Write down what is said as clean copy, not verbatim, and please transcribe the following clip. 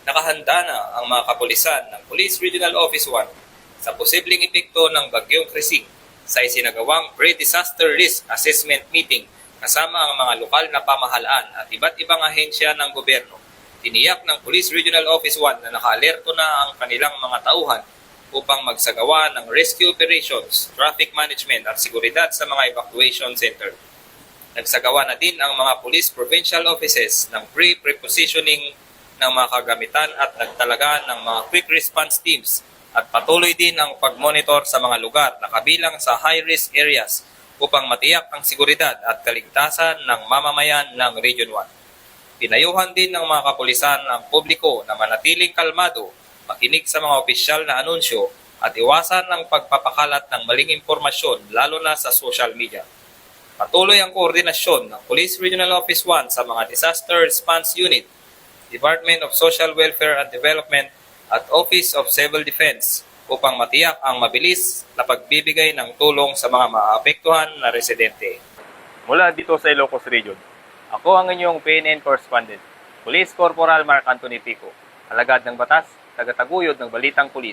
Nakahanda na ang mga kapulisan ng Police Regional Office 1 sa posibleng epekto ng Bagyong Krising sa isinagawang Pre-Disaster Risk Assessment Meeting kasama ang mga lokal na pamahalaan at iba't ibang ahensya ng gobyerno. Tiniyak ng Police Regional Office 1 na nakaalerto na ang kanilang mga tauhan upang magsagawa ng rescue operations, traffic management at seguridad sa mga evacuation center. Nagsagawa na din ang mga police provincial offices ng pre-prepositioning ng mga kagamitan at nagtalaga ng mga quick response teams at patuloy din ang pag-monitor sa mga lugar na kabilang sa high-risk areas upang matiyak ang seguridad at kaligtasan ng mamamayan ng Region 1. Pinayuhan din ng mga kapulisan ang publiko na manatiling kalmado, makinig sa mga opisyal na anunsyo at iwasan ang pagpapakalat ng maling impormasyon lalo na sa social media. Patuloy ang koordinasyon ng Police Regional Office 1 sa mga Disaster Response Unit, Department of Social Welfare and Development at Office of Civil Defense upang matiyak ang mabilis na pagbibigay ng tulong sa mga maapektuhan na residente. Mula dito sa Ilocos Region, ako ang inyong PNN correspondent, Police Corporal Mark Anthony Pico, alagad ng batas, tagataguyod ng Balitang Pulis.